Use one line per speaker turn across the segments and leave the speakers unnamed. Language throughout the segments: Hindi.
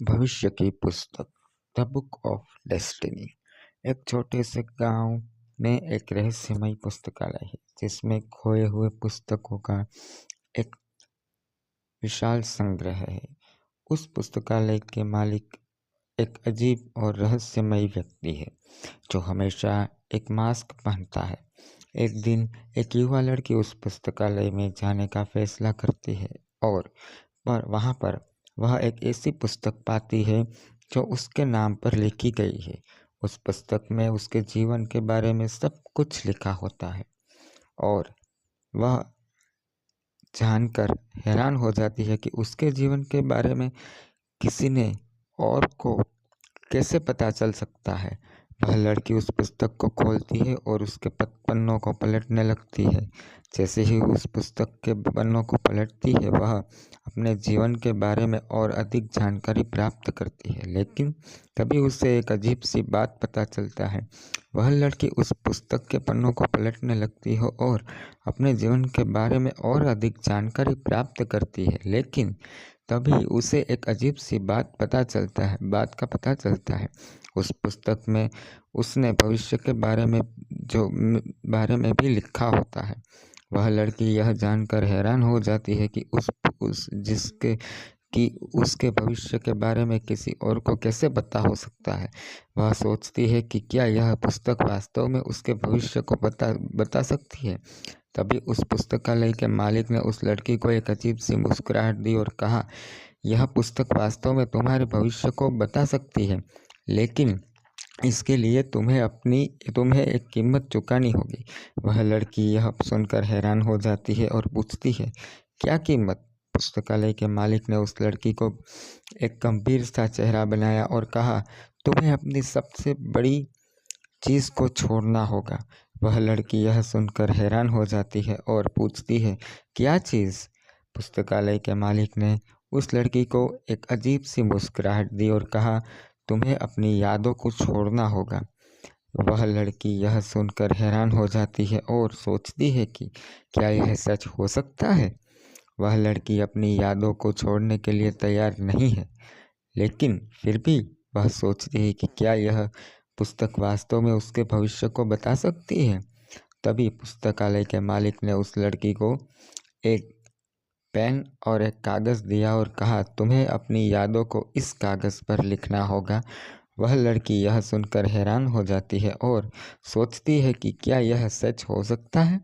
भविष्य की पुस्तक द बुक ऑफ डेस्टिनी। एक छोटे से गांव में एक रहस्यमय पुस्तकालय है जिसमें खोए हुए पुस्तकों का एक विशाल संग्रह है। उस पुस्तकालय के मालिक एक अजीब और रहस्यमय व्यक्ति है जो हमेशा एक मास्क पहनता है। एक दिन एक युवा लड़की उस पुस्तकालय में जाने का फैसला करती है और वहाँ पर वह एक ऐसी पुस्तक पाती है जो उसके नाम पर लिखी गई है। उस पुस्तक में उसके जीवन के बारे में सब कुछ लिखा होता है और वह जानकर हैरान हो जाती है कि उसके जीवन के बारे में किसी ने और को कैसे पता चल सकता है। वह लड़की उस पुस्तक को खोलती है और उसके पन्नों को पलटने लगती है। जैसे ही उस पुस्तक के पन्नों को पलटती है वह अपने जीवन के बारे में और अधिक जानकारी प्राप्त करती है। लेकिन तभी उसे एक अजीब सी बात पता चलता है। वह लड़की उस पुस्तक के पन्नों को पलटने लगती है और अपने जीवन के बारे में और अधिक जानकारी प्राप्त करती है। लेकिन तभी उसे एक अजीब सी बात का पता चलता है। उस पुस्तक में उसने भविष्य के बारे में भी लिखा होता है। वह लड़की यह जानकर हैरान हो जाती है कि उसके भविष्य के बारे में किसी और को कैसे पता हो सकता है। वह सोचती है कि क्या यह पुस्तक वास्तव में उसके भविष्य को बता सकती है। तभी उस पुस्तकालय के मालिक ने उस लड़की को एक अजीब सी मुस्कुराहट दी और कहा, यह पुस्तक वास्तव में तुम्हारे भविष्य को बता सकती है, लेकिन इसके लिए तुम्हें एक कीमत चुकानी होगी। वह लड़की यह सुनकर हैरान हो जाती है और पूछती है, क्या कीमत? पुस्तकालय के मालिक ने उस लड़की को एक गंभीर सा चेहरा बनाया और कहा, तुम्हें अपनी सबसे बड़ी चीज को छोड़ना होगा। वह लड़की यह सुनकर हैरान हो जाती है और पूछती है, क्या चीज? पुस्तकालय के मालिक ने उस लड़की को एक अजीब सी मुस्कुराहट दी और कहा, तुम्हें अपनी यादों को छोड़ना होगा। वह लड़की यह सुनकर हैरान हो जाती है और सोचती है कि क्या यह सच हो सकता है। वह लड़की अपनी यादों को छोड़ने के लिए तैयार नहीं है, लेकिन फिर भी वह सोचती है कि क्या यह पुस्तक वास्तव में उसके भविष्य को बता सकती है। तभी पुस्तकालय के मालिक ने उस लड़की को एक पेन और एक कागज़ दिया और कहा, तुम्हें अपनी यादों को इस कागज़ पर लिखना होगा। वह लड़की यह सुनकर हैरान हो जाती है और सोचती है कि क्या यह सच हो सकता है,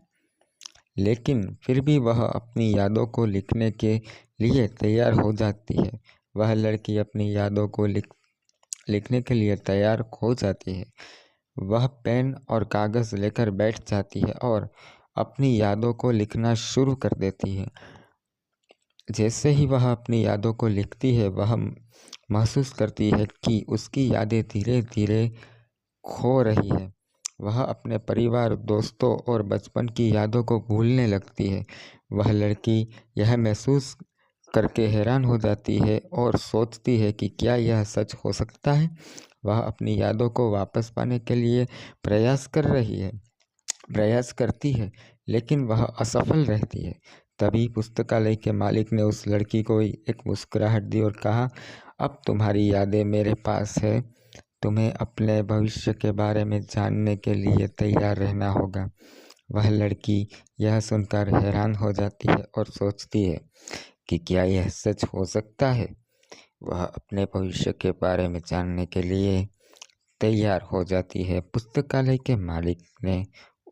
लेकिन फिर भी वह अपनी यादों को लिखने के लिए तैयार हो जाती है। वह लड़की अपनी यादों को लिखने के लिए तैयार हो जाती है। वह पेन और कागज़ लेकर बैठ जाती है और अपनी यादों को लिखना शुरू कर देती है। जैसे ही वह अपनी यादों को लिखती है वह महसूस करती है कि उसकी यादें धीरे धीरे खो रही है। वह अपने परिवार, दोस्तों और बचपन की यादों को भूलने लगती है। वह लड़की यह महसूस करके हैरान हो जाती है और सोचती है कि क्या यह सच हो सकता है। वह अपनी यादों को वापस पाने के लिए प्रयास करती है, लेकिन वह असफल रहती है। तभी पुस्तकालय के मालिक ने उस लड़की को एक मुस्कुराहट दी और कहा, अब तुम्हारी यादें मेरे पास है। तुम्हें अपने भविष्य के बारे में जानने के लिए तैयार रहना होगा। वह लड़की यह सुनकर हैरान हो जाती है और सोचती है कि क्या यह सच हो सकता है। वह अपने भविष्य के बारे में जानने के लिए तैयार हो जाती है। पुस्तकालय के मालिक ने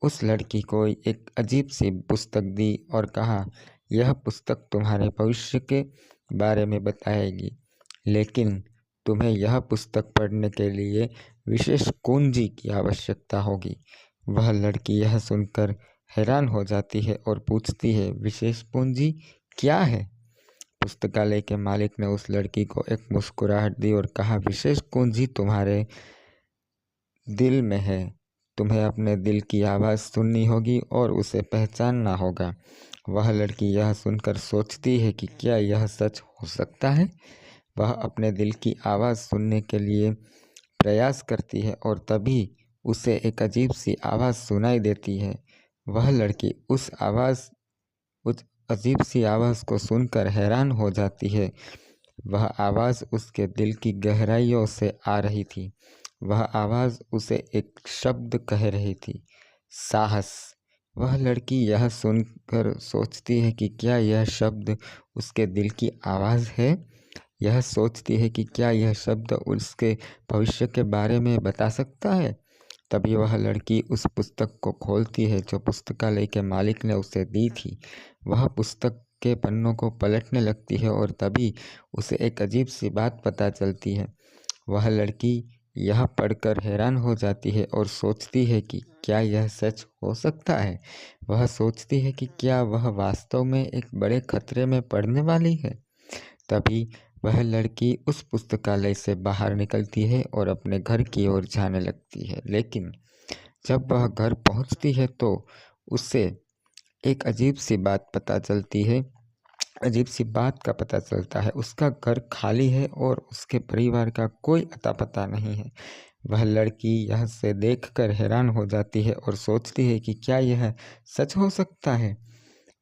उस लड़की को एक अजीब सी पुस्तक दी और कहा, यह पुस्तक तुम्हारे भविष्य के बारे में बताएगी, लेकिन तुम्हें यह पुस्तक पढ़ने के लिए विशेष कुंजी की आवश्यकता होगी। वह लड़की यह सुनकर हैरान हो जाती है और पूछती है, विशेष कुंजी क्या है? पुस्तकालय के मालिक ने उस लड़की को एक मुस्कुराहट दी और कहा, विशेष कुंजी तुम्हारे दिल में है। तुम्हें अपने दिल की आवाज़ सुननी होगी और उसे पहचानना होगा। वह लड़की यह सुनकर सोचती है कि क्या यह सच हो सकता है। वह अपने दिल की आवाज़ सुनने के लिए प्रयास करती है और तभी उसे एक अजीब सी आवाज़ सुनाई देती है। वह लड़की उस अजीब सी आवाज़ को सुनकर हैरान हो जाती है। वह आवाज़ उसके दिल की गहराइयों से आ रही थी। वह आवाज़ उसे एक शब्द कह रही थी, साहस। वह लड़की यह सुनकर सोचती है कि क्या यह शब्द उसके दिल की आवाज़ है। यह सोचती है कि क्या यह शब्द उसके भविष्य के बारे में बता सकता है। तभी वह लड़की उस पुस्तक को खोलती है जो पुस्तकालय के मालिक ने उसे दी थी। वह पुस्तक के पन्नों को पलटने लगती है और तभी उसे एक अजीब सी बात पता चलती है। वह लड़की यह पढ़कर हैरान हो जाती है और सोचती है कि क्या यह सच हो सकता है। वह सोचती है कि क्या वह वास्तव में एक बड़े खतरे में पड़ने वाली है। तभी वह लड़की उस पुस्तकालय से बाहर निकलती है और अपने घर की ओर जाने लगती है। लेकिन जब वह घर पहुंचती है तो उसे एक अजीब सी बात का पता चलता है। उसका घर खाली है और उसके परिवार का कोई अता पता नहीं है। वह लड़की यह से देखकर हैरान हो जाती है और सोचती है कि क्या यह सच हो सकता है।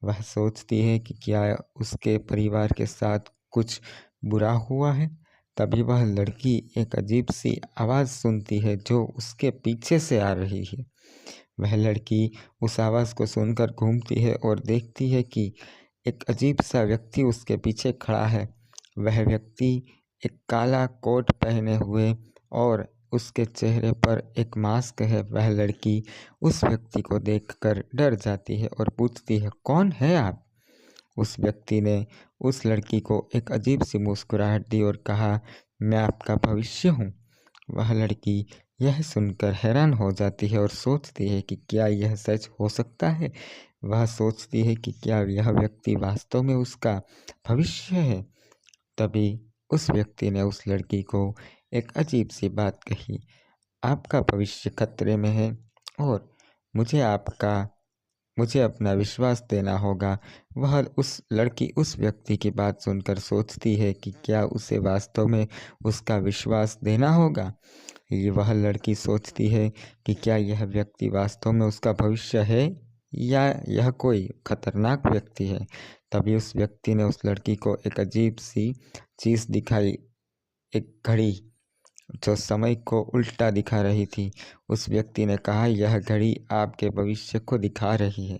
वह सोचती है कि क्या उसके परिवार के साथ कुछ बुरा हुआ है। तभी वह लड़की एक अजीब सी आवाज़ सुनती है जो उसके पीछे से आ रही है। वह लड़की उस आवाज़ को सुनकर घूमती है और देखती है कि एक अजीब सा व्यक्ति उसके पीछे खड़ा है। वह व्यक्ति एक काला कोट पहने हुए और उसके चेहरे पर एक मास्क है। वह लड़की उस व्यक्ति को देखकर डर जाती है और पूछती है, कौन है आप? उस व्यक्ति ने उस लड़की को एक अजीब सी मुस्कुराहट दी और कहा, मैं आपका भविष्य हूँ। वह लड़की यह सुनकर हैरान हो जाती है और सोचती है कि क्या यह सच हो सकता है। वह सोचती है कि क्या यह व्यक्ति वास्तव में उसका भविष्य है। तभी उस व्यक्ति ने उस लड़की को एक अजीब सी बात कही, आपका भविष्य खतरे में है और मुझे अपना विश्वास देना होगा। वह उस लड़की उस व्यक्ति की बात सुनकर सोचती है कि क्या उसे वास्तव में उसका विश्वास देना होगा। वह लड़की सोचती है कि क्या यह व्यक्ति वास्तव में उसका भविष्य है या यह कोई खतरनाक व्यक्ति है। तभी उस व्यक्ति ने उस लड़की को एक अजीब सी चीज़ दिखाई, एक घड़ी जो समय को उल्टा दिखा रही थी। उस व्यक्ति ने कहा, यह घड़ी आपके भविष्य को दिखा रही है।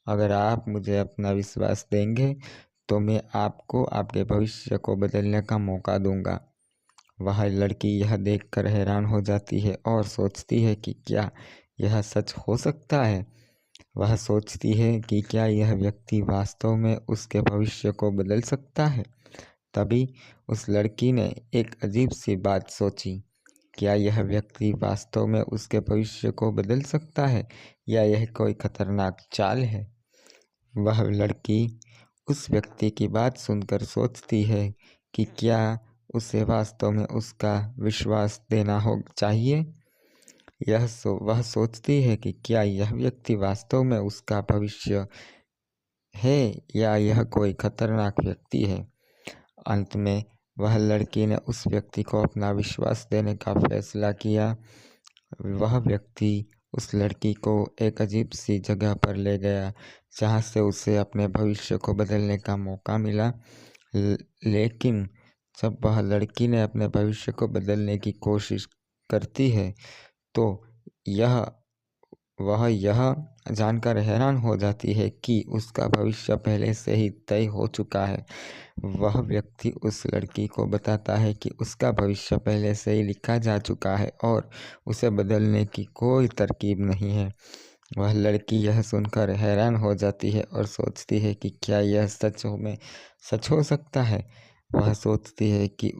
अगर आप मुझे अपना विश्वास देंगे तो मैं आपको आपके भविष्य को बदलने का मौका दूंगा। वह लड़की यह देखकर हैरान हो जाती है और सोचती है कि क्या यह सच हो सकता है। वह सोचती है कि क्या यह व्यक्ति वास्तव में उसके भविष्य को बदल सकता है। तभी उस लड़की ने एक अजीब सी बात सोची, क्या यह व्यक्ति वास्तव में उसके भविष्य को बदल सकता है या यह कोई खतरनाक चाल है। वह लड़की उस व्यक्ति की बात सुनकर सोचती है कि क्या उसे वास्तव में उसका विश्वास देना हो चाहिए। वह सोचती है कि क्या यह व्यक्ति वास्तव में उसका भविष्य है या यह कोई खतरनाक व्यक्ति है। अंत में वह लड़की ने उस व्यक्ति को अपना विश्वास देने का फैसला किया। वह व्यक्ति उस लड़की को एक अजीब सी जगह पर ले गया जहाँ से उसे अपने भविष्य को बदलने का मौका मिला। लेकिन जब वह लड़की ने अपने भविष्य को बदलने की कोशिश करती है तो वह यह जानकर हैरान हो जाती है कि उसका भविष्य पहले से ही तय हो चुका है। वह व्यक्ति उस लड़की को बताता है कि उसका भविष्य पहले से ही लिखा जा चुका है और उसे बदलने की कोई तरकीब नहीं है। वह लड़की यह सुनकर हैरान हो जाती है और सोचती है कि क्या यह सच हो सकता है। वह सोचती है कि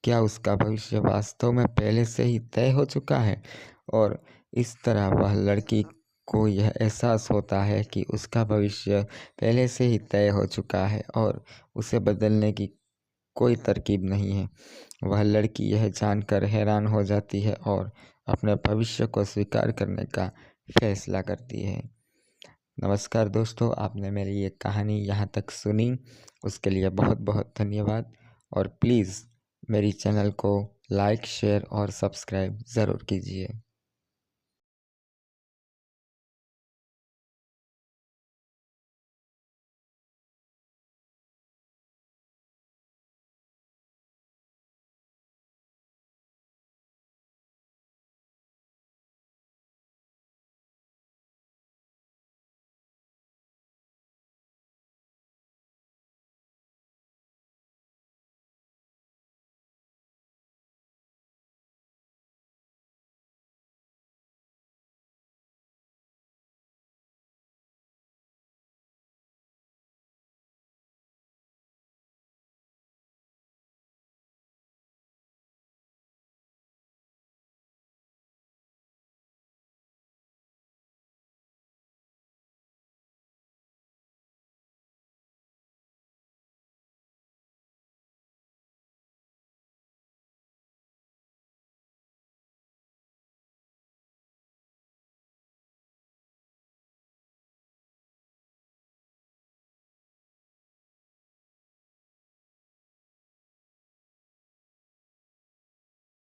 क्या उसका भविष्य वास्तव में पहले से ही तय हो चुका है और इस तरह वह लड़की को यह एहसास होता है कि उसका भविष्य पहले से ही तय हो चुका है और उसे बदलने की कोई तरकीब नहीं है। वह लड़की यह जानकर हैरान हो जाती है और अपने भविष्य को स्वीकार करने का फैसला करती है। नमस्कार दोस्तों, आपने मेरी ये कहानी यहाँ तक सुनी उसके लिए बहुत बहुत धन्यवाद। और प्लीज़ मेरी चैनल को लाइक, शेयर और सब्सक्राइब ज़रूर कीजिए।